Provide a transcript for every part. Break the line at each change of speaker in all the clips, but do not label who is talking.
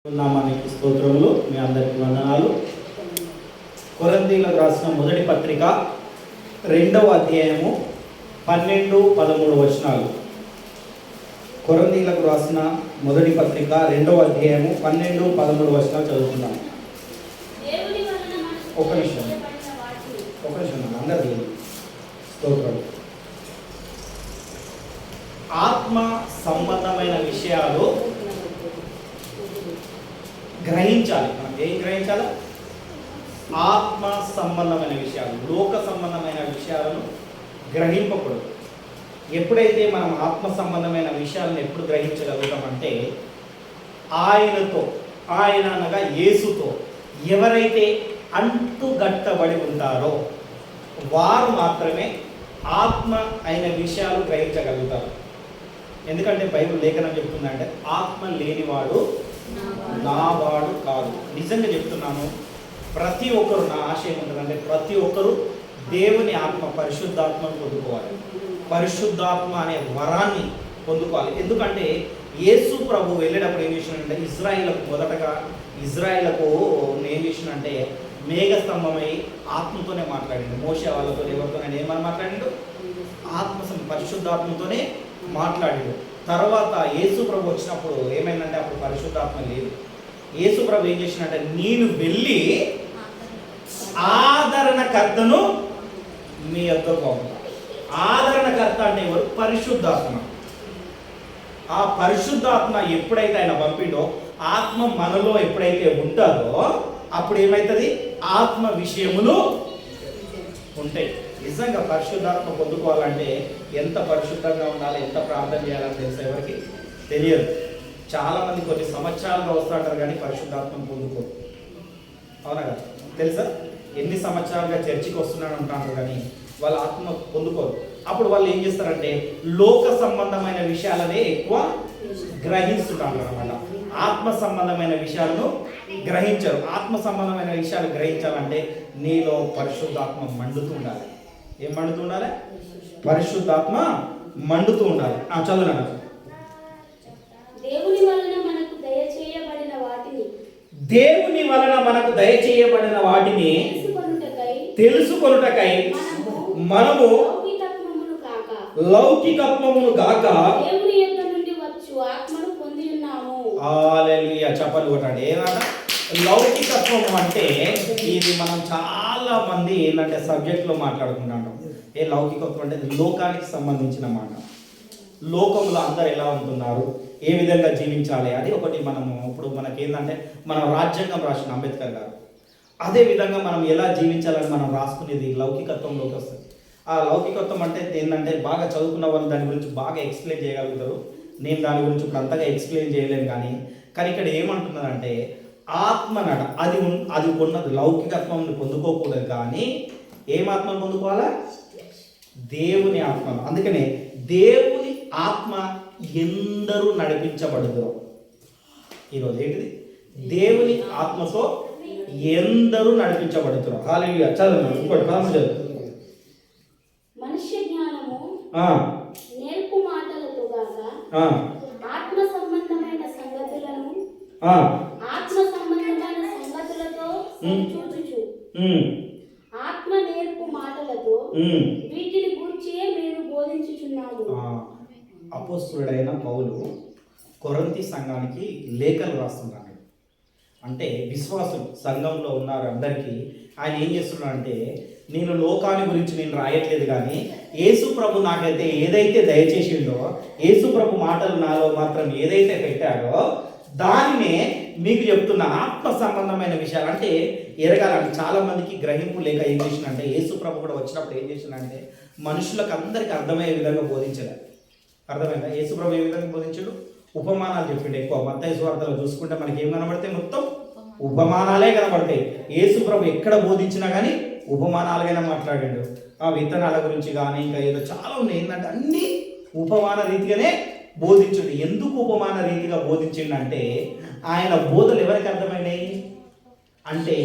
నామానికి స్తోత్రములు. మీ అందరికి వందనాలు. కొరింథీయులకు రాసిన మొదటి పత్రిక 2వ అధ్యాయము 12-13 వచనాలు. కొరింథీయులకు రాసిన మొదటి పత్రిక 2వ అధ్యాయము 12-13 వచనాలు చదువుతున్నాం. ఒక నిమిషం అందరికీ స్తోత్రం. ఆత్మ సంబంధమైన విషయాలు గ్రహించాలి. మనం ఏం గ్రహించాలి? ఆత్మ సంబంధమైన విషయాలు, లోక సంబంధమైన విషయాలను గ్రహింపకూడదు. ఎప్పుడైతే మనం ఆత్మ సంబంధమైన విషయాలను ఎప్పుడు గ్రహించగలుగుతామంటే ఆయనతో, ఆయన అనగా యేసుతో ఎవరైతే అంటుగట్టబడి ఉంటారో వారు మాత్రమే ఆత్మ అయిన విషయాలు గ్రహించగలుగుతారు. ఎందుకంటే బైబిల్ లేఖనం చెప్తుందంటే ఆత్మ లేనివాడు నావాడు కాదు. నిజంగా చెప్తున్నాను, ప్రతి ఒక్కరు, నా ఆశయం ఉంటుందంటే ప్రతి ఒక్కరు దేవుని ఆత్మ, పరిశుద్ధాత్మను పొందుకోవాలి. పరిశుద్ధాత్మ అనే వరాన్ని పొందుకోవాలి. ఎందుకంటే యేసు ప్రభు వెళ్ళేటప్పుడు ఏం చేసినంటే ఇజ్రాయిలకు ఏం చేసినంటే మేఘస్తంభమై ఆత్మతోనే మాట్లాడిండు. మోషే వాళ్ళతో ఎవరితోనే ఏమని మాట్లాడిండు? పరిశుద్ధాత్మతోనే మాట్లాడిండు. తర్వాత యేసు ప్రభు వచ్చినప్పుడు ఏమైందంటే అప్పుడు పరిశుద్ధాత్మ లేదు. యేసు ప్రభు ఏం చేసినట్టే, నేను వెళ్ళి ఆదరణకర్తను మీ యొద్దకు పంపుతా. ఆదరణకర్త అంటే ఎవరు? పరిశుద్ధాత్మ. ఆ పరిశుద్ధాత్మ ఎప్పుడైతే ఆయన పంపిండో, ఆత్మ మనలో ఎప్పుడైతే ఉంటుందో అప్పుడు ఏమవుతుంది? ఆత్మ విషయములు ఉంటాయి. నిజంగా పరిశుద్ధాత్మ పొందుకోవాలంటే ఎంత పరిశుద్ధంగా ఉండాలి, ఎంత ప్రార్థన చేయాలని తెలుసా? ఎవరికి తెలియదు. చాలామంది కొన్ని సంవత్సరాలుగా వస్తుంటారు కానీ పరిశుద్ధాత్మను పొందుకోరు. అవునా కదా? తెలుసా? ఎన్ని సంవత్సరాలుగా చర్చికి వస్తున్నాడు అంటారు కానీ వాళ్ళ ఆత్మ పొందుకోరు. అప్పుడు వాళ్ళు ఏం చేస్తారంటే లోక సంబంధమైన విషయాలనే ఎక్కువ గ్రహిస్తుంటారు అన్నమాట. ఆత్మ సంబంధమైన విషయాలను గ్రహించరు. ఆత్మ సంబంధమైన విషయాలు గ్రహించాలంటే నీలో పరిశుద్ధాత్మ మండుతూ ఉండాలి. ఏం మండుతూ ఉండాలి? పరిశుద్ధాత్మ మండుతూ ఉండాలి. చదువునా.
దేవుని వలన మనకు దయచేయబడిన వాటిని తెలుసుకొనుటకై మనము లౌకికత్వమును గాక దేవుని యొద్ద నుండి వచ్చు ఆత్మను పొంది ఉన్నాము.
హల్లెలూయా. చెప్పలు కొట్టండి. ఏమట లౌకికత్వం అంటే? ఇది మనం చాలా మంది ఏంటంటే సబ్జెక్ట్లో మాట్లాడుకుంటాం. ఏ లౌకికత్వం అంటే లోకానికి సంబంధించిన మాట. లోకంలో అందరు ఎలా ఉంటున్నారు, ఏ విధంగా జీవించాలి, అది ఒకటి. మనము ఇప్పుడు మనకేంటంటే మనం రాజ్యాంగం రాసిన అంబేద్కర్ గారు, అదే విధంగా మనం ఎలా జీవించాలని మనం రాసుకునేది లౌకికత్వంలోకి వస్తుంది. ఆ లౌకికత్వం అంటే ఏంటంటే బాగా చదువుకున్న వాళ్ళు దాని గురించి బాగా ఎక్స్ప్లెయిన్ చేయగలుగుతారు. నేను దాని గురించి ఇప్పుడు అంతగా ఎక్స్ప్లెయిన్ చేయలేను. కానీ ఇక్కడ ఏమంటున్నదంటే ఆత్మనట అది ఉన్నది. లౌకికత్వం పొందుకోకూడదు కానీ ఏమాత్మను పొందుకోవాలా? దేవుని ఆత్మను. అందుకనే దేవుని ఆత్మ ఎందరూ నడిపించబడదు. ఈరోజు ఏంటిది? దేవుని ఆత్మతో ఎందరూ నడిపించబడుతున్నారు. హల్లెలూయా. చదువు ఇంకోటి 13 చదువు.
మనుష్య జ్ఞానము నేర్పు మాటలతో గాక ఆత్మ సంబంధమైన సంగతులను సంగతులతో చూచుచు ఆత్మ నేర్పు మాటలతో వీటిని గూర్చియే మేము బోధించుచున్నాము.
అపోస్తలుడైన పౌలు కొరింథీ సంఘానికి లేఖలు రాస్తున్నాడు. అంటే విశ్వాసులు సంఘంలో ఉన్నారు అందరికీ. ఆయన ఏం చేస్తున్నాడంటే నేను లోకాన్ని గురించి నేను రాయట్లేదు కానీ యేసు ప్రభు నాకైతే ఏదైతే దయచేసిండో, యేసు ప్రభు మాటలు నాలో మాత్రం ఏదైతే పెట్టాడో దానినే మీకు చెప్తున్న. ఆత్మ సంబంధమైన విషయాలు అంటే ఎరగాలంటే చాలా మందికి గ్రహింపు లేక ఏం చేసిందంటే యేసు ప్రభు కూడా వచ్చినప్పుడు ఏం చేసిందంటే మనుషులకు అందరికీ అర్థమయ్యే విధంగా బోధించలేదు. అర్థమైందా? యేసు ప్రభు ఏ విధంగా బోధించాడు? ఉపమానాలు చెప్పిండు. ఎక్కువ మత్తయి సువార్తలో చూసుకుంటే మనకి ఏం కనబడతాయి? మొత్తం ఉపమానాలే కనబడతాయి. యేసు ప్రభు ఎక్కడ బోధించినా కానీ ఉపమానాలుగానే మాట్లాడిండు. ఆ విత్తనాల గురించి కానీ ఇంకా ఏదో చాలా ఉన్నాయి. ఏంటంటే అన్ని ఉపమాన రీతిగానే బోధించుడు. ఎందుకు ఉపమాన రీతిగా బోధించిండంటే ఆయన బోధలు ఎవరికి అర్థమైనాయి అంటే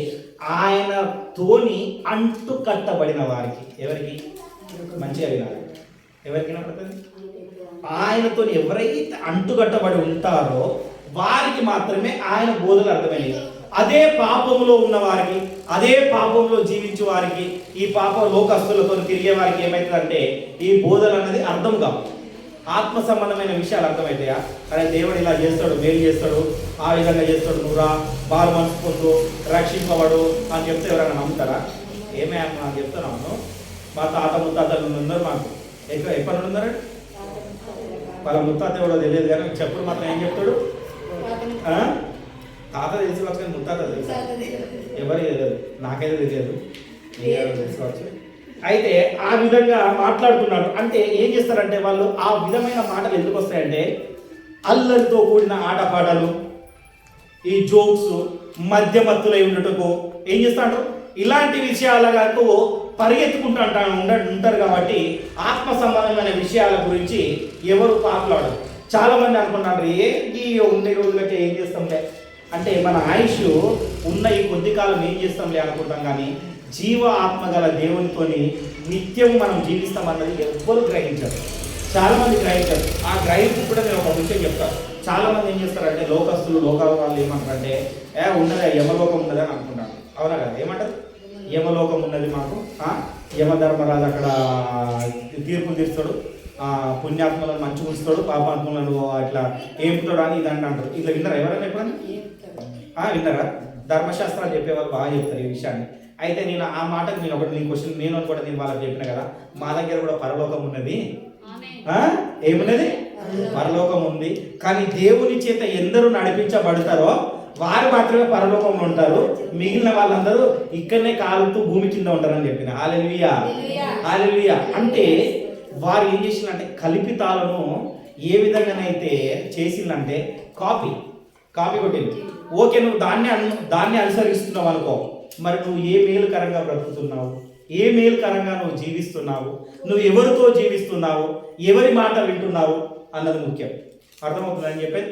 ఆయనతోని అంటు కట్టబడిన వారికి. ఎవరికి? మంచిగా వినాలి. ఎవరికి కనబడుతుంది? ఆయనతో ఎవరైతే అంటుకట్టబడి ఉంటారో వారికి మాత్రమే ఆయన బోధలు అర్థమైనవి. అదే పాపములో ఉన్న వారికి, అదే పాపంలో జీవించే వారికి, ఈ పాప లోకస్తులతో తిరిగే వారికి ఏమవుతుందంటే ఈ బోధలు అన్నది అర్థం కావు. ఆత్మ సంబంధమైన విషయాలు అర్థమవుతాయా? అరే దేవుడు ఇలా చేస్తాడు, మేలు చేస్తాడు, ఆ విధంగా చేస్తాడు, నువ్వు రా బాగా మనసు పొందు, రక్షింపబడు అని చెప్తే ఎవరైనా నమ్ముతారా? ఏమే అని చెప్తున్నాను. మా తాత ముత్తాతలు ఉన్నారు, మాకు ఎప్పటి నుండి ఉన్నారండి? వాళ్ళ ముత్తాత ఎవడో తెలియదు కానీ చెప్పుడు మాత్రం ఏం చెప్తాడు? తాత తెలుసుకోవచ్చు కానీ ముత్తాత తెలుసు ఎవరు తెలియదు, నాకైతే తెలియదు, తెలుసుకోవచ్చు. అయితే ఆ విధంగా మాట్లాడుతున్నాడు అంటే ఏం చేస్తారంటే వాళ్ళు ఆ విధమైన మాటలు ఎందుకు వస్తాయంటే అల్లరితో కూడిన ఆటపాటలు, ఈ జోక్స్, మధ్యమత్తులై ఉండటకు ఏం చేస్తాడు ఇలాంటి విషయాలకు పరిగెత్తుకుంటూ ఉంటారు. కాబట్టి ఆత్మ సంబంధమైన విషయాల గురించి ఎవరు పాకులాడరు. చాలా మంది అనుకున్నారు ఈ ఉండే రోజులకి ఏం చేస్తాంలే అంటే మన ఆయుష్ ఉన్న ఈ కొద్ది కాలం ఏం చేస్తాంలే అనుకుంటాం, కానీ జీవ ఆత్మ గల దేవునితోని నిత్యం మనం జీవిస్తామన్నది ఎవ్వరు గ్రహించారు. చాలా మంది గ్రహించారు. ఆ గ్రహింపు కూడా నేను ఒక విషయం చెప్తాను. చాలా మంది ఏం చేస్తారంటే లోకస్తులు, లోకాల వాళ్ళు ఏమంటారంటే ఉన్నదా యమలోకం ఉన్నది అని అనుకుంటాను. అవునా కదా? ఏమంటారు? యమలోకం ఉన్నది మాకు, యమధర్మరాజు అక్కడ తీర్పులు తీస్తాడు, పుణ్యాత్మలను మంచి ఉంచుతాడు, పాపాత్మలను అట్లా ఏంపుతాడు అని ఇది అంటారు. ఇట్లా విన్నారా ఎవరైనా ఎప్పుడన్నా? విన్నారా? ధర్మశాస్త్రాలు చెప్పేవాళ్ళు బాగా చెప్తారు ఈ విషయాన్ని. అయితే నేను ఆ మాటకు నేను క్వశ్చన్ నేను కూడా నేను వాళ్ళకి చెప్పిన కదా, మా దగ్గర కూడా పరలోకం ఉన్నది. ఏమున్నది? పరలోకం ఉంది. కానీ దేవుని చేత ఎందరూ నడిపించబడతారో వారు మాత్రమే పరలోకంలో ఉంటారు, మిగిలిన వాళ్ళందరూ ఇక్కడనే కాలుతూ భూమి కింద ఉంటారని చెప్పిన. హల్లెలూయా, హల్లెలూయా. అంటే వారు ఏం చేసిందంటే కల్పితాలను ఏ విధంగానైతే చేసిందంటే కాపీ కొట్టింది. ఓకే, నువ్వు దాన్ని అనుసరిస్తున్నావు అనుకో, మరి నువ్వు ఏ మేలుకరంగా బ్రతుకుతున్నావు, ఏ మేలుకరంగా నువ్వు జీవిస్తున్నావు, నువ్వు ఎవరితో జీవిస్తున్నావు, ఎవరి మాట వింటున్నావు అన్నది ముఖ్యం. అర్థమవుతుందని చెప్పేది?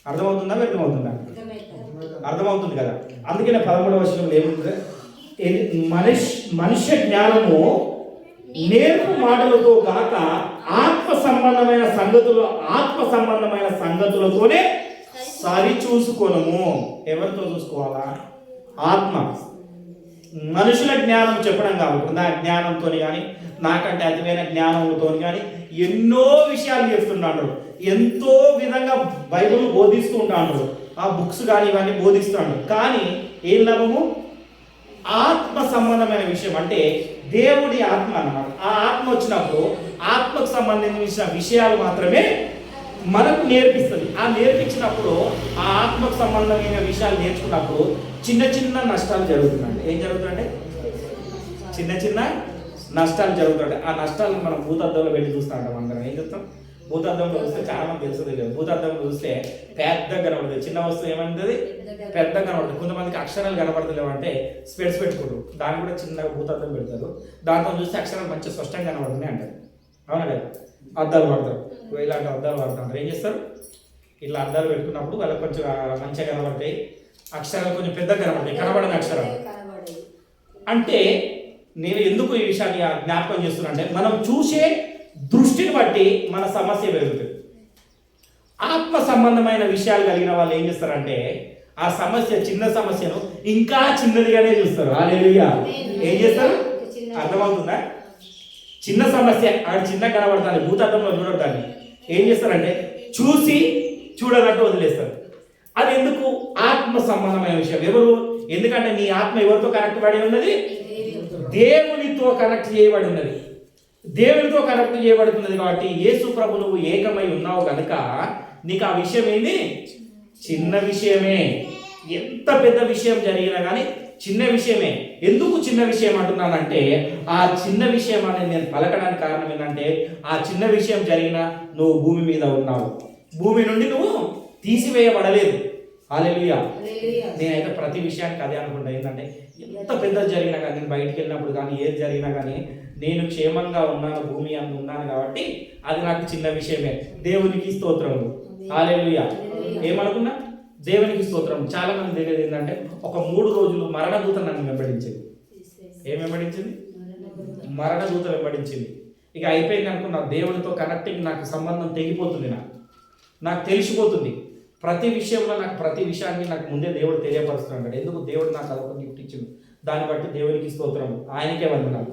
అర్థమవుతుందా? వ్యర్థమవుతుందా? అర్థమవుతుంది కదా. అందుకనే 13వ వచనంలో ఏముంటుంది? మనుష్య జ్ఞానము నేర్పు మాటలతో కాక ఆత్మ సంబంధమైన సంగతులతోనే సరి చూసుకోనము. ఎవరితో చూసుకోవాలా? ఆత్మ. మనుషుల జ్ఞానం చెప్పడం కాబట్టి నా జ్ఞానంతో కానీ నాకంటే అతివైన జ్ఞానంతో కానీ ఎన్నో విషయాలు చెప్తున్నాడు. ఎంతో విధంగా బైబిల్ బోధిస్తూ ఉంటాడు, ఆ బుక్స్ కానీ ఇవన్నీ బోధిస్తున్నాడు. కానీ ఏం లాభము? ఆత్మ సంబంధమైన విషయం అంటే దేవుడి ఆత్మ అన్నమాట. ఆ ఆత్మ వచ్చినప్పుడు ఆత్మకు సంబంధించిన విషయాలు మాత్రమే మనకు నేర్పిస్తుంది. ఆ నేర్పించినప్పుడు ఆ ఆత్మకు సంబంధమైన విషయాలు నేర్చుకున్నప్పుడు చిన్న చిన్న నష్టాలు జరుగుతున్నాయి. ఏం జరుగుతుందంటే చిన్న చిన్న నష్టాలు జరుగుతుంటాయి. ఆ నష్టాలను మనం భూతద్దంలో వెళ్ళి చూస్తూ ఉంటాం. అందరం ఏం చెప్తాం? భూతద్దంలో చూస్తే చాలా మంది తెలుస్తుంది లేదు. భూతద్దంలో చూస్తే పెద్ద కనబడుతుంది, చిన్న వస్తువు ఏమంటుంది పెద్ద కనబడుతుంది. కొంతమందికి అక్షరాలు కనబడతలేవు అంటే స్పెట్స్ పెట్టుకుంటారు, దాన్ని కూడా చిన్నగా భూతద్దం పెడతారు, దాంతో చూస్తే అక్షరాలు మంచిగా స్పష్టంగా కనబడుతున్నాయి అంటారు. అవునా కదా? అద్దాలు పడతారు, ఇలాంటి అద్దాలు పడుతుంటారు. ఏం చేస్తారు? ఇట్లా అద్దాలు పెట్టుకున్నప్పుడు వాళ్ళకి కొంచెం మంచిగా కనబడతాయి, అక్షరాలు కొంచెం పెద్దగా కనబడతాయి, కనబడని అక్షరాలు. అంటే నేను ఎందుకు ఈ విషయాన్ని జ్ఞాపకం చేస్తున్నా అంటే మనం చూసే దృష్టిని బట్టి మన సమస్య పెరుగుతుంది. ఆత్మ సంబంధమైన విషయాలు కలిగిన వాళ్ళు ఏం చేస్తారంటే ఆ సమస్య, చిన్న సమస్యను ఇంకా చిన్నదిగానే చూస్తారు. హల్లెలూయా. ఏం చేస్తారు? అర్థమవుతుందా? చిన్న సమస్య అక్కడ చిన్న కనబడతాను, భూతత్వంలో చూడటాన్ని ఏం చేస్తారంటే చూసి చూడనట్టు వదిలేస్తారు. అది ఎందుకు? ఆత్మ సంబంధమైన విషయం. ఎవరు? ఎందుకంటే నీ ఆత్మ ఎవరితో కనెక్ట్ పడి ఉన్నది? దేవునితో కనెక్ట్ చేయబడి ఉన్నది. దేవునితో కనెక్ట్ చేయబడుతున్నది కాబట్టి యేసు ప్రభు నువ్వు ఏకమై ఉన్నావు కనుక నీకు ఆ విషయం ఏంది? చిన్న విషయమే. ఎంత పెద్ద విషయం జరిగినా కానీ చిన్న విషయమే. ఎందుకు చిన్న విషయం అంటున్నానంటే ఆ చిన్న విషయం అనేది నేను పలకడానికి కారణం ఏంటంటే ఆ చిన్న విషయం జరిగినా నువ్వు భూమి మీద ఉన్నావు, భూమి నుండి నువ్వు తీసివేయబడలేదు. హల్లెలూయా. నేనైతే ప్రతి విషయానికి అదే అనుకుంటా. ఏంటంటే ఎంత పెద్దది జరిగినా కానీ, నేను బయటికి వెళ్ళినప్పుడు కానీ ఏది జరిగినా కానీ నేను క్షేమంగా ఉన్నాను, భూమి అందు ఉన్నాను కాబట్టి అది నాకు చిన్న విషయమే. దేవునికి స్తోత్రము. హల్లెలూయా. ఏమనుకున్నా? దేవునికి స్తోత్రం. చాలా మంది తెలియదు ఏంటంటే ఒక 3 రోజులు మరణదూత నన్ను వెంబడించింది. ఏం వెంబడించింది? మరణదూత వెంబడించింది. ఇక అయిపోయింది అనుకున్నా, దేవునితో కనెక్టింగ్ నాకు సంబంధం తెగిపోతుంది, నాకు తెలిసిపోతుంది. ప్రతి విషయంలో నాకు ప్రతి విషయాన్ని నాకు ముందే దేవుడు తెలియపరుస్తున్నాడు. ఎందుకు దేవుడు నాకు అదొక గిఫ్ట్ ఇచ్చిండు, దాన్ని బట్టి దేవునికి స్తోత్రం, ఆయనకే వందనాలు.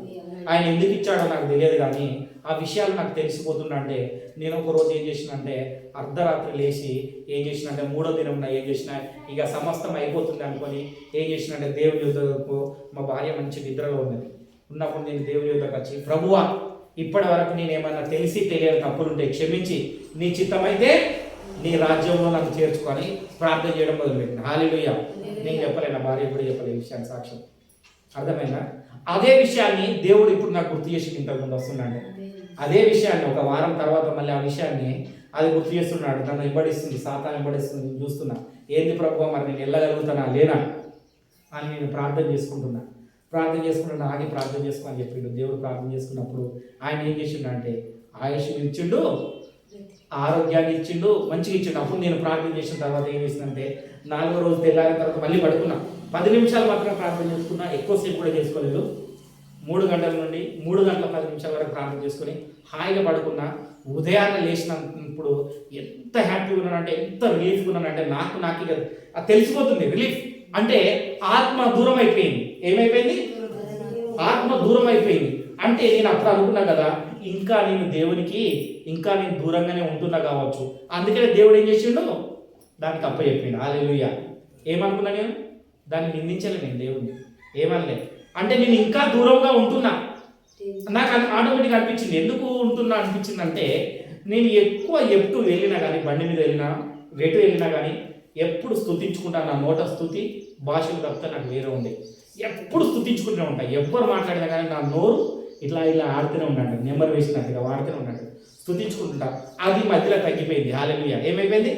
ఆయన ఎందుకు ఇచ్చాడో నాకు తెలియదు, కానీ ఆ విషయాలు నాకు తెలిసిపోతున్నా. అంటే నేను ఒక రోజు ఏం చేసిన అంటే అర్ధరాత్రి లేచి ఏం చేసిన అంటే 3వ దినం ఏం చేసిన ఇక సమస్తం అయిపోతుంది అనుకొని ఏం చేసిన అంటే దేవుని యుద్ధకు మా భార్య మంచి నిద్రలో ఉన్నప్పుడు నేను దేవుని యుద్ధకు వచ్చి, ప్రభువా ఇప్పటి వరకు నేను ఏమన్నా తెలిసి తెలియని తప్పులుంటే క్షమించి నీ చిత్తమైతే నీ రాజ్యంలో నన్ను చేర్చుకొని ప్రార్థన చేయడం మొదలుపెట్టిన. హల్లెలూయా. నేను చెప్పలేను, నా భార్య కూడా చెప్పలేదు ఈ విషయాన్ని సాక్ష్యం. అర్థమైందా? అదే విషయాన్ని దేవుడు ఇప్పుడు నాకు గుర్తు చేసి ఇంతకుముందు వస్తున్నాడు. అదే విషయాన్ని ఒక వారం తర్వాత మళ్ళీ ఆ విషయాన్ని అది గుర్తు చేస్తున్నాడు. నన్ను వెంబడిస్తుంది, సాతాను వెంబడిస్తుంది, నేను చూస్తున్నా. ఏంది ప్రభువా మరి నేను వెళ్ళగలుగుతానా లేనా అని నేను ప్రార్థన చేసుకుంటున్నా. ఆగి ప్రార్థన చేసుకోని చెప్పిండు. దేవుడు ప్రార్థన చేసుకున్నప్పుడు ఆయన ఏం చేసిండు అంటే ఆయుష్ని ఇచ్చిండు, ఆరోగ్యాన్ని ఇచ్చిండు, మంచిగా ఇచ్చిండు. అప్పుడు నేను ప్రార్థన చేసిన తర్వాత ఏం చేసిందంటే 4వ రోజు తెల్లారిన తర్వాత మళ్ళీ పడుకున్నా. 10 నిమిషాలు మాత్రమే ప్రార్థన చేసుకున్నా, ఎక్కువసేపు కూడా చేసుకోలేదు. 3 గంటల నుండి 3 గంటల 10 నిమిషాల వరకు ప్రార్థన చేసుకుని హాయిగా పడుకున్నా. ఉదయాన్నే లేచినప్పుడు ఎంత హ్యాపీగా ఉన్నానంటే, ఎంత రిలీఫ్గా ఉన్నానంటే నాకు ఇక అది తెలిసిపోతుంది. రిలీఫ్ అంటే ఆత్మ దూరం అయిపోయింది. ఏమైపోయింది? ఆత్మ దూరం అయిపోయింది. అంటే నేను అప్పుడు అనుకున్నా కదా, ఇంకా నేను దేవునికి ఇంకా నేను దూరంగానే ఉంటున్నా కావచ్చు. అందుకనే దేవుడు ఏం చేసిండు, దానికి అప్పచెప్పిండు. హల్లెలూయా. ఏమనుకున్నా నేను? దాన్ని నిందించలే నేను దేవుడిని, ఏమనలే. అంటే నేను ఇంకా దూరంగా ఉంటున్నా. నాకు ఆటోమేటిక్ అనిపించింది. ఎందుకు ఉంటున్నా అనిపించింది అంటే నేను ఎక్కువ ఎప్పుడు వెళ్ళినా కానీ, బండి మీద వెళ్ళినా ఎటు వెళ్ళినా కానీ ఎప్పుడు స్తుతించుకుంటా. నా నోట స్తుతి భాషలు తప్పితే నాకు వేరే ఉంది. ఎప్పుడు స్తుతించుకుంటూనే ఉంటా. ఎవ్వరు మాట్లాడినా కానీ నా నోరు ఇట్లా ఆడుతూనే ఉన్నాడు, నెంబర్ వేసినట్టుగా వాడుతూనే ఉన్నాడు, స్తుతించుకుంటుంటా. అది మధ్యలో తగ్గిపోయింది. హల్లెలూయా. ఏమైపోయింది?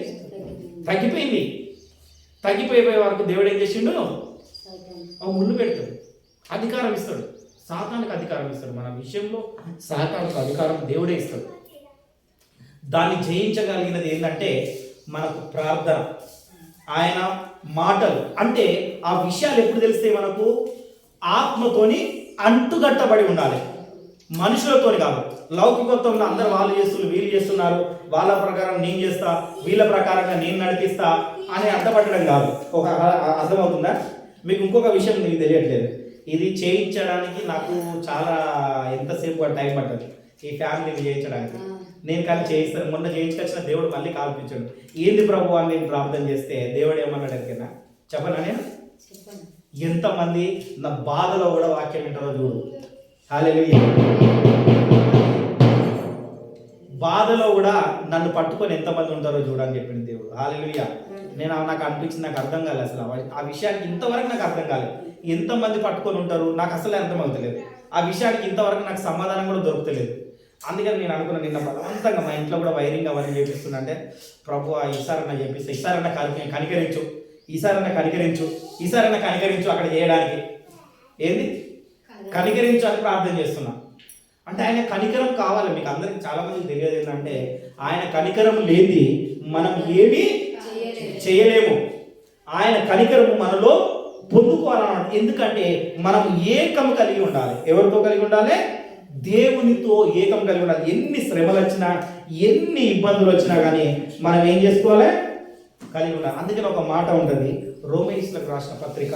తగ్గిపోయే వరకు దేవుడు ఏం చేసిండు, ముళ్ళు పెడతాడు, అధికారం ఇస్తాడు. సాతానికి అధికారం ఇస్తాడు. మన విషయంలో సాతానికి అధికారం దేవుడే ఇస్తాడు. దాన్ని జయించగలిగినది ఏంటంటే మనకు ప్రార్థన, ఆయన మాటలు. అంటే ఆ విషయాలు ఎప్పుడు తెలిస్తే మనకు ఆత్మతోని అంటుగట్టబడి ఉండాలి, మనుషులతోని కాదు. లౌకికత్వంలో అందరు వాళ్ళు చేస్తున్నారు, వీళ్ళు చేస్తున్నారు, వాళ్ళ ప్రకారం నేను చేస్తా, వీళ్ళ ప్రకారంగా నేను నడిపిస్తా అని అర్థపడడం కాదు. ఒక అర్థమవుతుందా మీకు? ఇంకొక విషయం మీకు తెలియట్లేదు. ఇది చేయించడానికి నాకు చాలా ఎంతసేపు టైం పడ్డది ఈ ఫ్యామిలీని చేయించడానికి. నేను కానీ చేయిస్తాను. మొన్న చేయించుకొచ్చిన దేవుడు మళ్ళీ కాల్పించాడు. ఏంది ప్రభు అని నేను ప్రార్థన చేస్తే దేవుడు ఏమన్నాడు అడిగినా చెప్పనా? నేను ఎంతమంది నా బాధలో కూడా వాక్యం వింటారో చూడు. హల్లెలూయా. బాధలో కూడా నన్ను పట్టుకొని ఎంతమంది ఉంటారో చూడని చెప్పింది దేవుడు. హల్లెలూయా. నాకు అనిపించింది, నాకు అర్థం కాలేదు అసలు ఆ విషయానికి. ఇంతవరకు నాకు అర్థం కాలేదు. ఎంతమంది పట్టుకొని ఉంటారు నాకు అసలే అర్థం అవుతలేదు. ఆ విషయానికి ఇంతవరకు నాకు సమాధానం కూడా దొరుకుతలేదు. అందుకని నేను అనుకున్నా, నిన్న బలవంతంగా మా ఇంట్లో కూడా వైరింగ్ అవన్నీ చేపిస్తున్నా. అంటే ప్రభు ఈసారన్నా చేపిస్తే, ఈసారన్నా కనికరించు, ఈసారన్నా కనికరించు అక్కడ చేయడానికి. ఏంది కనికరించు అని ప్రార్థన చేస్తున్నా. అంటే ఆయన కనికరం కావాలి. మీకు అందరికి చాలా మందికి తెలియదు ఏంటంటే ఆయన కనికరం లేని మనం ఏమీ చేయలేము. ఆయన కనికరము మనలో పొందుకోవాలన్నమాట. ఎందుకంటే మనం ఏకం కలిగి ఉండాలి. ఎవరితో కలిగి ఉండాలి? దేవునితో ఏకం కలిగి ఉండాలి. ఎన్ని శ్రమలు వచ్చినా, ఎన్ని ఇబ్బందులు వచ్చినా కానీ మనం ఏం చేసుకోవాలి? కలిగి ఉండాలి. అందుకని ఒక మాట ఉంటుంది, రోమేయులకు రాసిన పత్రిక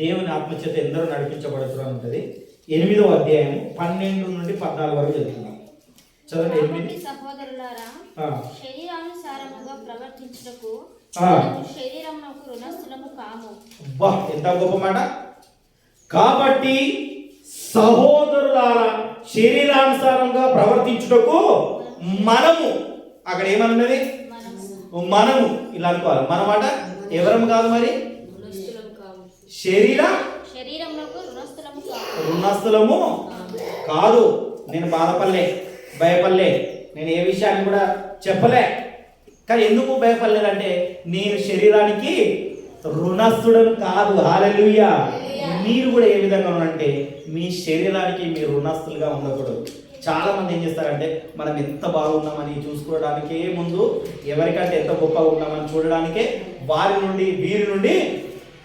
దేవుని ఆత్మచేత ఎందరో నడిపించబడుతున్నారు అని ఉంటుంది. 8వ అధ్యాయం 12 నుండి 14 వరకు చదువుతున్నాం. చదవండి. 8.
సహోదరులారా, శరీరానుసారముగా ప్రవర్తించుటకు శరీరమునకు రుణస్థులము కాము.
ఎంత గొప్ప మాట. కాబట్టి సహోదరులారా, శరీరానుసారంగా ప్రవర్తించుటకు మనము, అక్కడ ఏమన్నది? మనము ఇలా అనుకోవాలి. మన మాట ఎవరం కాదు, మరి శరీరమునకు రుణస్థులము కాదు. నేను బాధపడలే, భయపడలే, నేను ఏ విషయాన్ని కూడా చెప్పలే. కానీ ఎందుకు భయపడలేదంటే నేను శరీరానికి రుణస్థుడను కాదు. హల్లెలూయా. మీరు కూడా ఏ విధంగా ఉన్నారంటే మీ శరీరానికి మీరు రుణస్థులుగా ఉండకూడదు. చాలా మంది ఏం చేస్తారంటే మనం ఎంత బాగున్నామని చూసుకోవడానికే ముందు ఎవరికంటే ఎంత గొప్పగా ఉన్నామని చూడడానికే వారి నుండి వీరి నుండి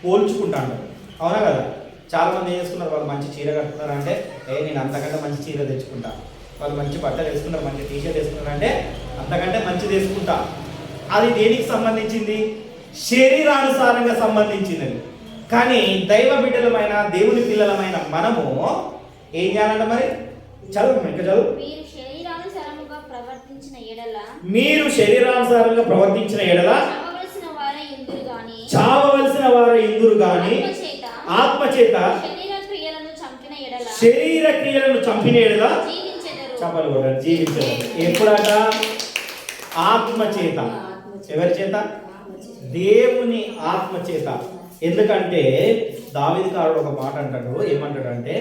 పోల్చుకుంటాను. అవునా కదా? చాలా మంది ఏం చేసుకున్నారు, వాళ్ళు మంచి చీర కట్టుకున్నారంటే నేను అంతకంటే మంచి చీర తెచ్చుకుంటా, వాళ్ళు మంచి బట్టలు వేసుకున్నారు, మంచి టీషర్ట్ వేసుకున్నారు అంటే అంతకంటే మంచిది వేసుకుంటా. అది దేనికి సంబంధించింది? శరీరానుసారంగా సంబంధించింది. కానీ దైవ బిడ్డలమైన దేవుని పిల్లలమైన మనము ఏం చేయాలంట మరి? చదువు ఇంకా చదువు.
మీరు శరీరానుసారముగా ప్రవర్తించిన ఎడల
చావవలసిన వారే ఇందురు గాని ఆత్మచేత శరీర క్రియలను చంపిన ఎడల చెప్పలు కూడా జీవించరు. ఎప్పుడట? ఆత్మచేత. ఎవరి చేత? దేవుని ఆత్మచేత. ఎందుకంటే దావీదుకారుడు ఒక మాట అంటాడు, ఏమంటాడంటే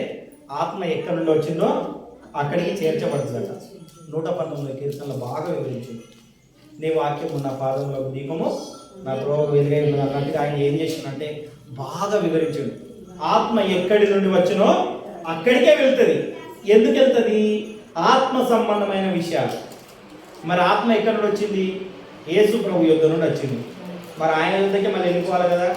ఆత్మ ఎక్కడి నుండి వచ్చిందో అక్కడికి చేర్చబడుతుందట. 119 కీర్తనలో బాగా వివరించింది. నీ వాక్యము నా పాదంలో దీపము, నా త్రోవకు వెలుగై ఉన్నది. ఆయన ఏం చేసిందంటే బాగా వివరించాడు. ఆత్మ ఎక్కడి నుండి వచ్చినో అక్కడికే వెళ్తుంది. ఎందుకు వెళ్తుంది? ఆత్మ సంబంధమైన విషయాలు. మరి ఆత్మ ఎక్కడి నుండి వచ్చింది? యేసు ప్రభు యుద్ధ నుండి వచ్చింది. మరి ఆయన యుద్ధకి మళ్ళీ వెళ్ళిపోవాలి కదా.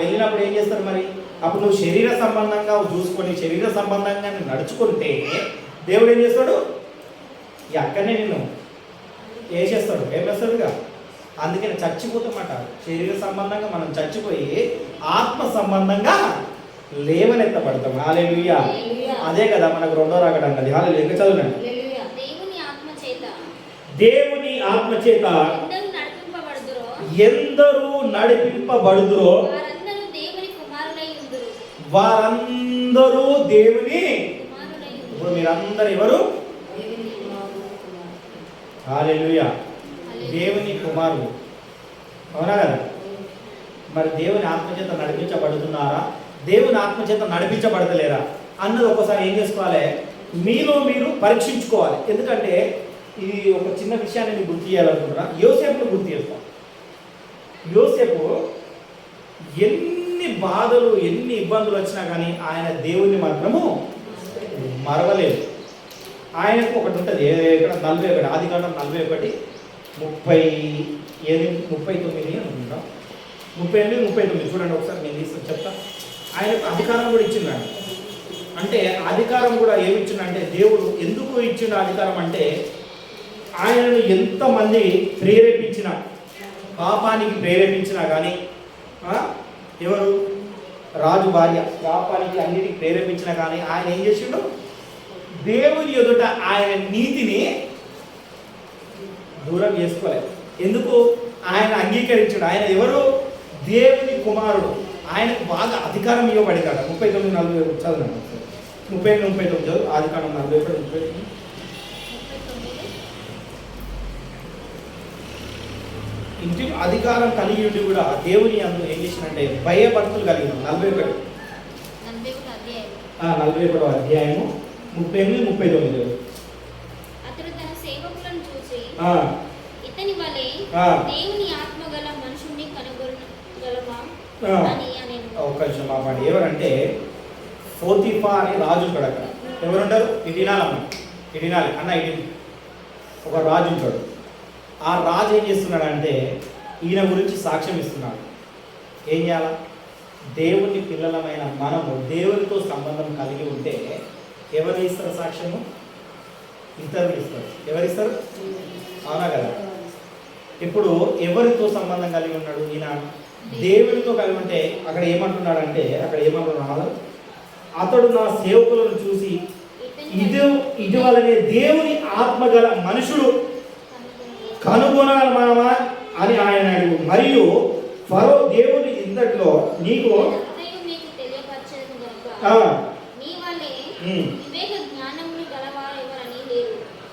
వెళ్ళినప్పుడు ఏం చేస్తారు మరి? అప్పుడు నువ్వు శరీర సంబంధంగా చూసుకొని శరీర సంబంధంగా నడుచుకుంటే దేవుడు ఏం చేస్తాడు? అక్కడనే నిన్ను వేసేస్తాడు. ఏం వేస్తాడుగా? అందుకని చచ్చిపోతామట. శరీర సంబంధంగా మనం చచ్చిపోయి ఆత్మ సంబంధంగా లేవనెత్తబడతాం. హల్లెలూయా. అదే కదా మనకు 2వ రాకడ అన్నది. హల్లెలూయా. ఇంకా చదవండి. దేవుని ఆత్మచేత ఎందరూ నడిపింపబడుదురో వారందరూ దేవుని. ఇప్పుడు మీరందరూ ఎవరు? హల్లెలూయా. దేవుని కుమారులు. అవునా కదా? మరి దేవుని ఆత్మచేత నడిపించబడుతున్నారా? దేవుని ఆత్మచేత నడిపించబడతలేరా అన్నది ఒకసారి ఏం చేసుకోవాలి? మీలో మీరు పరీక్షించుకోవాలి. ఎందుకంటే ఇది ఒక చిన్న విషయాన్ని నేను గుర్తు చేయాలనుకుంటున్నా. యోసేపును గుర్తు చేస్తాం. యోసేపు ఎన్ని బాధలు ఎన్ని ఇబ్బందులు వచ్చినా కానీ ఆయన దేవుణ్ణి మాత్రము మరవలేదు. ఆయనకు ఒకటి ఉంటుంది. ఇక్కడ 41 ఆదికాండం 41 39 అనుకుంటా. 38 39 చూడండి ఒకసారి. నేను తీసుకొని చెప్తా. ఆయనకు అధికారం కూడా ఇచ్చిందండి. అంటే అధికారం కూడా ఏమి ఇచ్చిందంటే దేవుడు ఎందుకు ఇచ్చిండు అధికారం అంటే ఆయనను ఎంతమంది ప్రేరేపించిన పాపానికి ప్రేరేపించినా కానీ ఎవరు? రాజు భార్య పాపానికి అన్నిటికి ప్రేరేపించినా కానీ ఆయన ఏం చేసిండు? దేవుని ఎదుట ఆయన నీతిని దూరం చేసుకోలేదు. ఎందుకు? ఆయన అంగీకరించాడు. ఆయన ఎవరు? దేవుని కుమారుడు. ఆయనకు బాగా అధికారం ఇవ్వబడిగాడు. 39-40 చదవండి. 38-39 చదువు. ఆదికాండం 41-39. ఇంటి అధికారం కలిగి ఉండి కూడా దేవుని అందు ఏం చేసినంటే భయభక్తులు కలిగిన 41 అధ్యాయము 38-39.
అతడు తన సేవకులను చూసి ఇతని వలె దేవుని ఆత్మ గల మనుషుని కనుగొనగలమా అని అనేను.
ఒక్క నిమిషం మాట్లాడి. ఎవరంటే పోతీఫా అని రాజు ఉంటాడు అక్కడ. ఎవరుంటారు? ఇది వినాలమ్మ, ఇది వినాలి అన్న. ఇది ఒక రాజు ఉంటాడు. ఆ రాజు ఏం చేస్తున్నాడంటే ఈయన గురించి సాక్ష్యం ఇస్తున్నాడు. ఏం చేయాలా? దేవుని పిల్లలమైన మనము దేవునితో సంబంధం కలిగి ఉంటే ఎవరు ఇస్తారు సాక్ష్యము? ఇతరులు ఇస్తారు. ఎవరిస్తారు? అవునా కదా? ఇప్పుడు ఎవరితో సంబంధం కలిగి ఉన్నాడు ఈయన? దేవునితో కలిగి ఉంటే అక్కడ ఏమంటున్నాడంటే అతడు నా సేవకులను చూసి ఇటీవలనే దేవుని ఆత్మగల మనుషుడు కనుగొనగలమా అని ఆయన అడుగు. మరియు ఫరో దేవుని ఇంతట్లో నీకు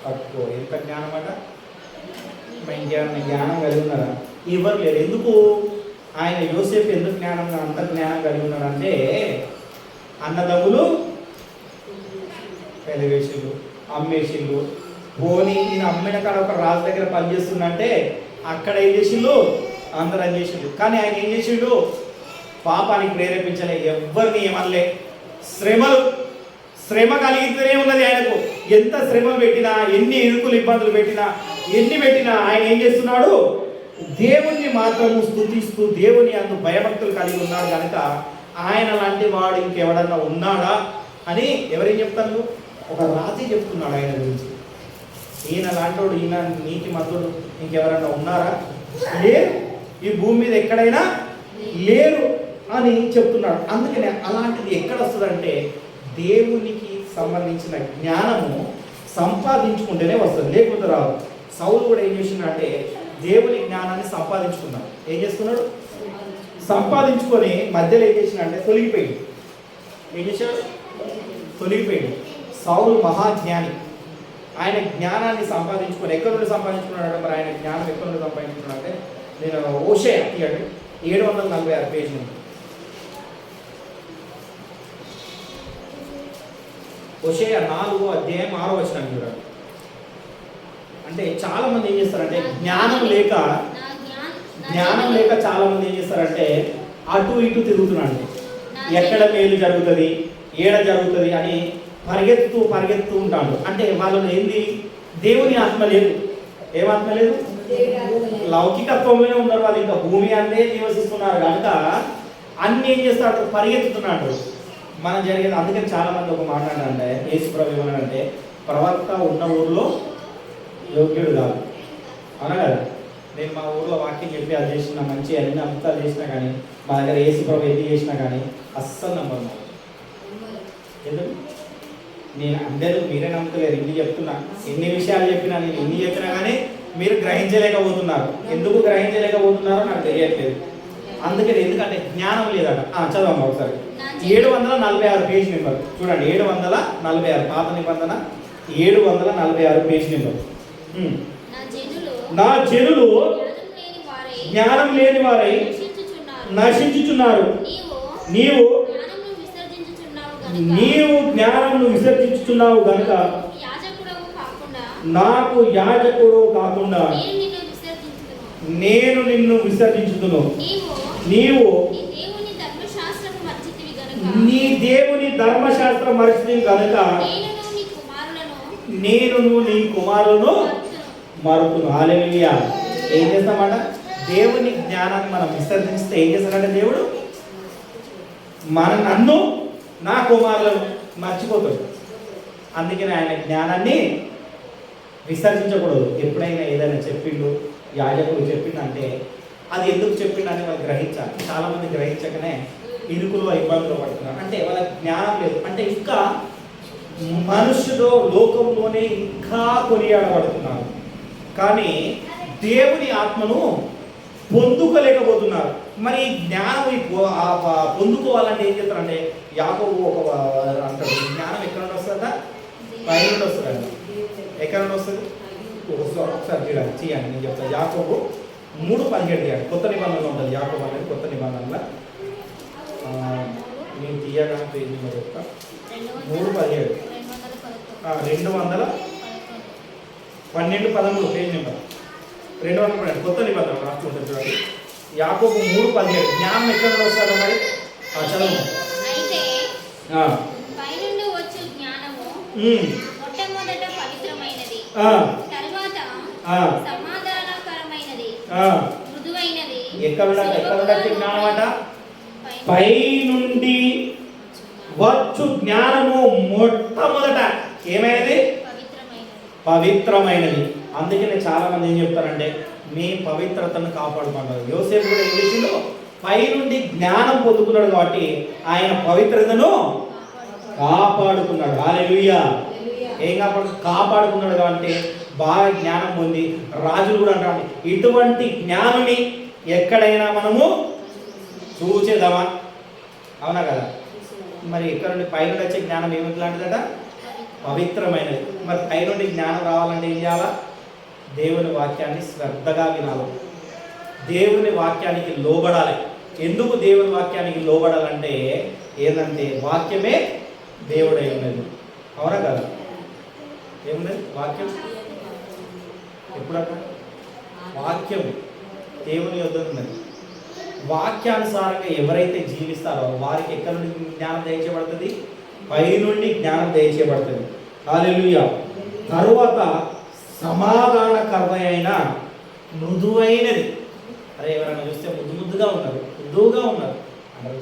అక్కో ఎంత జ్ఞానం అట. జ్ఞానం కలిగి ఉన్నారా? ఎవరు లేరు. ఎందుకు? ఆయన యోసేపు ఎందుకు అంత జ్ఞానం కలిగి ఉన్నాడంటే అన్నదమ్ములు పెదవేషులు అమ్మేషిళ్ళు పోనీ ఈయన అమ్మిన కాడ ఒక రాజు దగ్గర పనిచేస్తుందంటే అక్కడ ఏం చేసిండు? అందరూ అని చేసిండు. కానీ ఆయన ఏం చేసిండు? పాపానికి ప్రేరేపించలే, ఎవ్వరిని ఏమనలే. శ్రమ కలిగితేనే ఉన్నది ఆయనకు. ఎంత శ్రమ పెట్టినా, ఎన్ని ఇరుకులు ఇబ్బందులు పెట్టినా, ఎన్ని పెట్టినా ఆయన ఏం చేస్తున్నాడు? దేవుణ్ణి మాత్రము స్తుతిస్తూ దేవుని అందు భయభక్తులు కలిగి ఉన్నాడు కనుక ఆయన లాంటి వాడు ఇంకెవడన్నా ఉన్నాడా అని ఎవరేం చెప్తారు? ఒక రాజు చెప్తున్నాడు ఆయన గురించి. ఈయన లాంటోడు, ఈయన నీతి మంతుడు ఇంకెవరైనా ఉన్నారా? లేరు, ఈ భూమి మీద ఎక్కడైనా లేరు అని చెప్తున్నాడు. అందుకనే అలాంటిది ఎక్కడ వస్తుందంటే దేవునికి సంబంధించిన జ్ఞానము సంపాదించుకుంటేనే వస్తుంది, లేకపోతే రాదు. సౌలు కూడా ఏం చేసిందంటే దేవుని జ్ఞానాన్ని సంపాదించుకున్నాడు. ఏం చేసుకున్నాడు? సంపాదించుకొని మధ్యలో ఏం చేసినంటే తొలగిపోయింది. ఏం చేశాడు? తొలగిపోయింది. సౌలు మహాజ్ఞాని. ఆయన జ్ఞానాన్ని సంపాదించుకొని ఎక్కడి నుండి సంపాదించుకున్నాడు? మరి ఆయన జ్ఞానం ఎక్కడి నుండి సంపాదించుకున్నాడు అంటే నేను ఓషే తీయండి 746 పేజీ నుండి. ఓషేయ 4:6 చూడండి. అంటే చాలా మంది ఏం చేస్తారంటే జ్ఞానం లేక చాలా మంది ఏం చేస్తారంటే అటు ఇటు తిరుగుతున్నాడు. ఎక్కడ మేలు జరుగుతుంది, ఏడ జరుగుతుంది అని పరిగెత్తు ఉంటాడు. అంటే వాళ్ళలో ఏంది? దేవుని ఆత్మ లేదు. ఏమాత్మ లేదు? లౌకికత్వంలోనే ఉన్నారు వాళ్ళు. ఇంకా భూమి అందే నివసిస్తున్నారు కనుక అన్ని ఏం చేస్తాడు? పరిగెత్తుతున్నాడు. మనం జరిగేది. అందుకని చాలా మంది ఒక మాట అంటే యేసుప్రభు ఏమన్నాడంటే ప్రవక్త ఉన్న ఊర్లో యోగ్యుడు కాదు. అవునా కదా? నేను మా ఊర్లో వాక్యం చెప్పి అది చేసిన మంచి అన్ని అంతా చేసినా కానీ మా దగ్గర యేసుప్రభు ఎన్ని చేసినా కానీ అస్సలు నమ్మరు. ఎందుకు? నేను అందరూ మీరే నమ్ముతలేరు. ఇన్ని చెప్తున్నా, ఎన్ని విషయాలు చెప్పినా, నేను ఎన్ని చెప్పినా కానీ మీరు గ్రహించలేకపోతున్నారు. ఎందుకు గ్రహించలేకపోతున్నారో నాకు తెలియట్లేదు. అందుకని ఎందుకంటే జ్ఞానం లేదట. చదవమ్మా ఒకసారి. 746 పేజ్ నెంబర్ చూడండి. 746 పాత నిబంధన 746 పేజ్ నెంబర్. నా జనులు జ్ఞానం లేని వారై నశించుచున్నారు. నీవు జ్ఞానమును విసర్జించుచున్నావు గనుక నాకు యాజకుడు కాకుండా నేను నిన్ను విసర్జించుతును. నీవు నీ దేవుని ధర్మశాస్త్రం మరిచితివి కనుక నేను నీ కుమారులను మరుతును. హల్లెలూయా. ఏం చేస్తామట? దేవుని జ్ఞానాన్ని మనం విసర్జిస్తే ఏం చేస్తాడంటే దేవుడు నన్ను నా కుమారులను మర్చిపోతాడు. అందుకని ఆయన జ్ఞానాన్ని విసర్జించకూడదు. ఎప్పుడైనా ఏదైనా చెప్పిండు, యాజకుడు చెప్పిండంటే అది ఎందుకు చెప్పిండని వాళ్ళు గ్రహించాలి. చాలామంది గ్రహించకనే ఇరుకులో ఇబ్బందులు పడుతున్నారు. అంటే వాళ్ళ జ్ఞానం లేదు. అంటే ఇంకా మనుషులు లోకంలోనే ఇంకా కొనియాడబడుతున్నారు, కానీ దేవుని ఆత్మను పొందుకోలేకపోతున్నారు. మరి జ్ఞానం పొందుకోవాలంటే ఏం చెప్తారంటే యాకోబు ఒక అంటాడు, జ్ఞానం ఎక్కడ నుండి వస్తుందా? పై నుండి వస్తుందండి. ఎక్కడ నుండి వస్తుంది? ఒకసారి చేయండి, నేను చెప్తాను. యాకోబు 3:17 చేయండి. కొత్త నిబంధనలో ఉంటుంది యాకోబు అనేది. కొత్త నిబంధనలో నేను తీయగానే పేజీ నెంబర్ చెప్తా. 3:17 212 పేజ్ నెంబర్ 212 కొత్త నిబంధన రాసుకుంటుంది చూడండి. యాకోబు 3:17 జ్ఞానం ఎక్కడ వస్తుందో మరి చదువు.
పైనుండి వచ్చు జ్ఞానము మొట్టమొదట పవిత్రమైనది, తరువాత సమాధానకరమైనది, మృదువైనది.
ఎక్కడ జ్ఞానం అట? పై నుండి వచ్చు జ్ఞానము మొట్టమొదట ఏమైనది? పవిత్రమైనది. అందుకనే చాలా మంది ఏం చెప్తారంటే మీ పవిత్రతను కాపాడుకుంటారు. యోసేపు కూడా ఏం చేసిండు? పై నుండి జ్ఞానం పొందుకున్నాడు కాబట్టి ఆయన పవిత్రతను కాపాడుకున్నాడు. హల్లెలూయా. ఏం కాపాడుకున్నాడు కాబట్టి బాగా జ్ఞానం పొంది రాజులు కూడా అంటారు ఇటువంటి జ్ఞానుని ఎక్కడైనా మనము చూచేద్దామా? అవునా కదా? మరి ఇక్కడ నుండి పై నుండి వచ్చే జ్ఞానం ఏమిలాంటిదట? పవిత్రమైనది. మరి పై నుండి జ్ఞానం రావాలంటే ఏం చేయాలా? దేవుని వాక్యాన్ని శ్రద్ధగా వినాలి, దేవుని వాక్యానికి లోబడాలి. ఎందుకు దేవుని వాక్యానికి లోబడాలంటే ఏంటంటే వాక్యమే దేవుడై ఉన్నది. అవునా కదా? ఏమున్నది? వాక్యం ఎప్పుడన్నా వాక్యం దేవుని యొద్ద ఉన్నది. వాక్యానుసారంగా ఎవరైతే జీవిస్తారో వారికి ఎక్కడి నుండి జ్ఞానం దయచేయబడుతుంది? పై నుండి జ్ఞానం దయచేయబడుతుంది. హల్లెలూయా. తరువాత సమాధానకరమైన మృదువైనది. అరే ఎవరైనా చూస్తే మృదుగా ఉన్నారు, మృదువుగా ఉన్నారు అంటారు.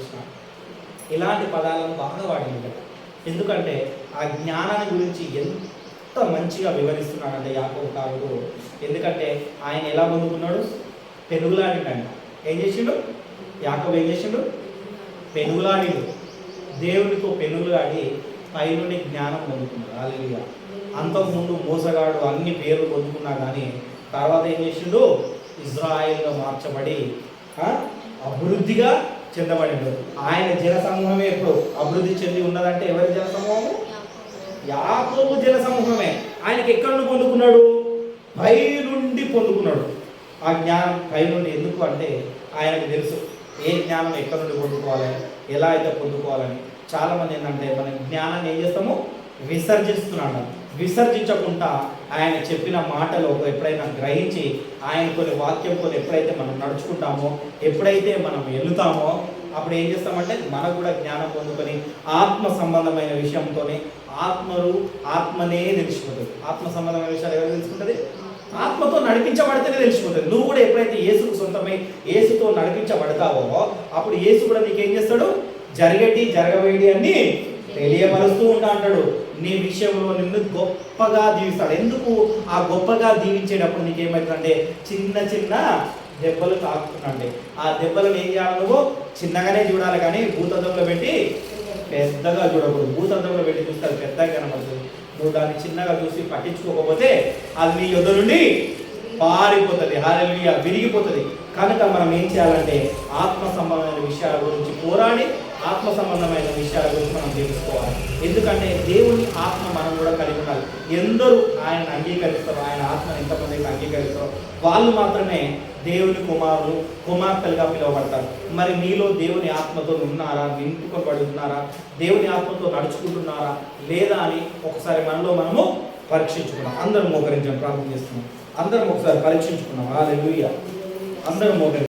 ఇలాంటి పదాలను బాగా వాడింటారు. ఎందుకంటే ఆ జ్ఞానాన్ని గురించి ఎంత మంచిగా వివరిస్తున్నాడంటే యాకోబు కారుడు. ఎందుకంటే ఆయన ఎలా పొందుకున్నాడు? పెనుగులాడినంట. ఏం చేసిండు యాకోబు? ఏం చేసిండు? పెనుగులాడిడు. దేవునితో పెనుగులాడి పైనుండి జ్ఞానం పొందుకున్నాడు. హల్లెలూయా. అంతకుముందు మోసగాడు అన్ని పేర్లు పొందుకున్నా కానీ తర్వాత ఏం చేసిండు? ఇజ్రాయెల్గా మార్చబడి అభివృద్ధిగా చెందబడిండు. ఆయన జన సమూహమే ఎప్పుడు అభివృద్ధి చెంది ఉన్నదంటే ఎవరి జన సమూహము? యాకోబు జన సమూహమే. ఆయనకి ఎక్కడ నుండి పొందుకున్నాడు? పై నుండి పొందుకున్నాడు. ఆ జ్ఞానం పై నుండి. ఎందుకు అంటే ఆయనకు తెలుసు ఏ జ్ఞానం ఎక్కడ నుండి పొందుకోవాలి, ఎలా అయితే పొందుకోవాలని. చాలామంది ఏంటంటే మన జ్ఞానాన్ని ఏం చేస్తాము? విసర్జిస్తున్నాడు. విసర్జించకుండా ఆయన చెప్పిన మాటలు ఎప్పుడైనా గ్రహించి ఆయన కొన్ని వాక్యం కొన్ని ఎప్పుడైతే మనం నడుచుకుంటామో, ఎప్పుడైతే మనం వెళుతామో అప్పుడు ఏం చేస్తామంటే మనకు కూడా జ్ఞానం పొందుకొని ఆత్మ సంబంధమైన విషయంతోనే ఆత్మనే తెలిసిపోతుంది. ఆత్మ సంబంధమైన విషయాలు ఎవరు తెలుసుకుంటుంది? ఆత్మతో నడిపించబడితేనే తెలిసిపోతుంది. నువ్వు కూడా ఎప్పుడైతే యేసుకు సొంతమై యేసుతో నడిపించబడతావో అప్పుడు యేసు కూడా నీకేం చేస్తాడు? జరగటి జరగవేడి అని తెలియపరుస్తూ ఉంటా అంటాడు. నీ విషయంలో నిన్ను గొప్పగా దీవిస్తాడు. ఎందుకు? ఆ గొప్పగా దీవించేటప్పుడు నీకేమవుతుందంటే చిన్న చిన్న దెబ్బలు తాకుతుందంటే ఆ దెబ్బలను ఏం చేయాలి? నువ్వు చిన్నగానే చూడాలి కానీ భూతద్దంలో పెట్టి పెద్దగా చూడకూడదు. భూతద్దంలో పెట్టి చూస్తే అది పెద్దగా కనబడుతుంది. నువ్వు దాన్ని చిన్నగా చూసి పట్టించుకోకపోతే అది నీ యొద్ద నుండి పారిపోతుంది. హల్లెలూయా. విరిగిపోతుంది. కనుక మనం ఏం చేయాలంటే ఆత్మ సంబంధమైన విషయాల గురించి పోరాడి ఆత్మ సంబంధమైన విషయాల గురించి మనం తెలుసుకోవాలి. ఎందుకంటే దేవుని ఆత్మ మనం కూడా కలిగి ఉండాలి. ఎందరూ ఆయనను అంగీకరిస్తారో, ఆయన ఆత్మను ఎంతమందికి అంగీకరిస్తారో వాళ్ళు మాత్రమే దేవుని కుమారులు కుమార్తెలుగా పిలువబడతారు. మరి మీలో దేవుని ఆత్మతో ఉన్నారా? నింపుకొనబడి ఉన్నారా? దేవుని ఆత్మతో నడుచుకుంటున్నారా లేదా అని ఒకసారి మనలో మనము పరీక్షించుకున్నాం. అందరం మోకరించండి, ప్రార్థన చేస్తున్నాం. అందరం ఒకసారి పరీక్షించుకున్నాం. హల్లెలూయా. అందరం మోకరించండి.